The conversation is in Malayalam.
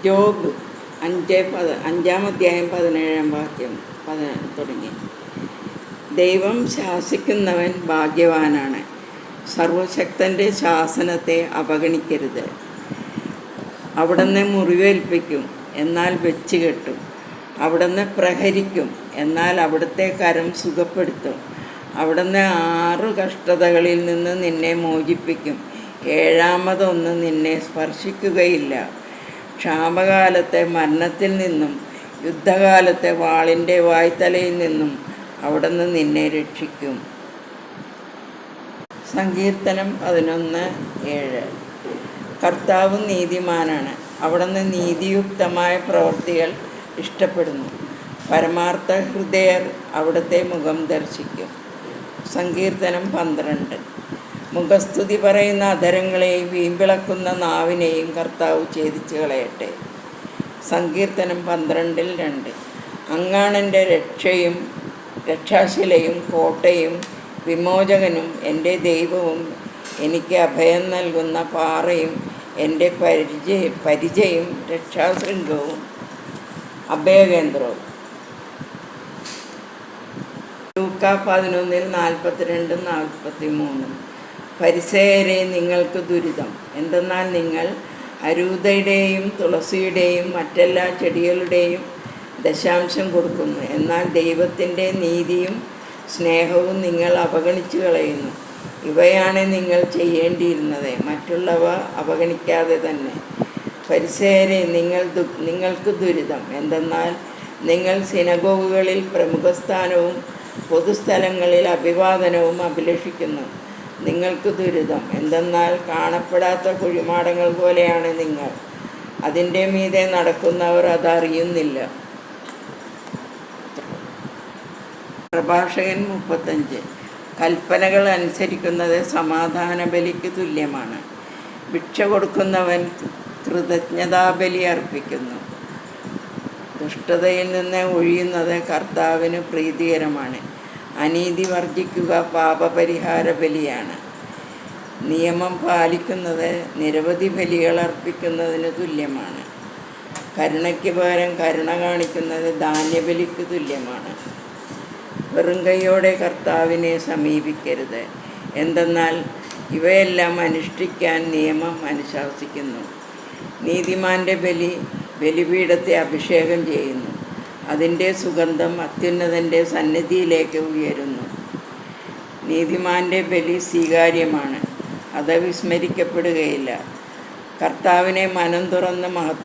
ജോബ് 5:17 തുടങ്ങി. ദൈവം ശാസിക്കുന്നവൻ ഭാഗ്യവാനാണ്. സർവശക്തൻ്റെ ശാസനത്തെ അവഗണിക്കരുത്. അവിടുന്ന് മുറിവേൽപ്പിക്കും, എന്നാൽ വെച്ച് കെട്ടും. അവിടുന്ന് പ്രഹരിക്കും, എന്നാൽ അവിടുത്തെ കരം സുഖപ്പെടുത്തും. അവിടുന്ന് 6 കഷ്ടതകളിൽ നിന്ന് നിന്നെ മോചിപ്പിക്കും. 7ാമതൊന്നും നിന്നെ സ്പർശിക്കുകയില്ല. ക്ഷാമകാലത്തെ മരണത്തിൽ നിന്നും യുദ്ധകാലത്തെ വാളിൻ്റെ വായ്ത്തലയിൽ നിന്നും അവിടുന്ന് നിന്നെ രക്ഷിക്കും. സങ്കീർത്തനം 11:7. കർത്താവ് നീതിമാനാണ്. അവിടുന്ന് നീതിയുക്തമായ പ്രവൃത്തികൾ ഇഷ്ടപ്പെടുന്നു. പരമാർത്ഥ ഹൃദയർ അവിടുത്തെ മുഖം ദർശിക്കും. സങ്കീർത്തനം 12. മുഖസ്തുതി പറയുന്ന അധരങ്ങളെയും വീമ്പിളക്കുന്ന നാവിനെയും കർത്താവ് ഛേദിച്ചു കളയട്ടെ. സങ്കീർത്തനം 12:2. അങ്ങാണെൻ്റെ രക്ഷയും രക്ഷാശിലയും കോട്ടയും വിമോചകനും എൻ്റെ ദൈവവും എനിക്ക് അഭയം നൽകുന്ന പാറയും എൻ്റെ പരിചയും രക്ഷാശൃംഗവും അഭയകേന്ദ്രവും. ലൂക്കാ 11:42-43. ഫരിസേയരെ, നിങ്ങൾക്ക് ദുരിതം! എന്തെന്നാൽ നിങ്ങൾ അരൂതയുടെയും തുളസിയുടെയും മറ്റെല്ലാ ചെടികളുടെയും ദശാംശം കൊടുക്കുന്നു, എന്നാൽ ദൈവത്തിൻ്റെ നീതിയും സ്നേഹവും നിങ്ങൾ അവഗണിച്ചു കളയുന്നു. ഇവയാണ് നിങ്ങൾ ചെയ്യേണ്ടിയിരുന്നത്, മറ്റുള്ളവ അവഗണിക്കാതെ തന്നെ. ഫരിസേയരെ, നിങ്ങൾക്ക് ദുരിതം! എന്തെന്നാൽ നിങ്ങൾ സിനഗോഗുകളിൽ പ്രമുഖസ്ഥാനവും പൊതുസ്ഥലങ്ങളിൽ അഭിവാദനവും അഭിലഷിക്കുന്നു. നിങ്ങൾക്ക് ദുരിതം! എന്തെന്നാൽ കാണപ്പെടാത്ത കുഴിമാടങ്ങൾ പോലെയാണ് നിങ്ങൾ. അതിൻ്റെ മീതെ നടക്കുന്നവർ അതറിയുന്നില്ല. പ്രഭാഷകൻ 35. കൽപ്പനകൾ അനുസരിക്കുന്നത് സമാധാന ബലിക്ക് തുല്യമാണ്. ഭിക്ഷ കൊടുക്കുന്നവൻ കൃതജ്ഞതാബലി അർപ്പിക്കുന്നു. ദുഷ്ടതയിൽ നിന്ന് ഒഴിയുന്നത് കർത്താവിന് പ്രീതികരമാണ്. അനീതി വർജിക്കുക പാപപരിഹാര ബലിയാണ്. നിയമം പാലിക്കുന്നത് നിരവധി ബലികൾ അർപ്പിക്കുന്നതിന് തുല്യമാണ്. കരുണയ്ക്ക് പകരം കരുണ കാണിക്കുന്നത് ധാന്യബലിക്ക് തുല്യമാണ്. വെറും കൈയോടെ കർത്താവിനെ സമീപിക്കരുത്, എന്തെന്നാൽ ഇവയെല്ലാം അനുഷ്ഠിക്കാൻ നിയമം അനുശാസിക്കുന്നു. നീതിമാൻ്റെ ബലിപീഠത്തെ അഭിഷേകം ചെയ്യുന്നു. അതിൻ്റെ സുഗന്ധം അത്യുന്നതൻ്റെ സന്നിധിയിലേക്ക് ഉയരുന്നു. നീതിമാൻ്റെ ബലി സ്വീകാര്യമാണ്, അത് വിസ്മരിക്കപ്പെടുകയില്ല. കർത്താവിനെ മനം തുറന്ന്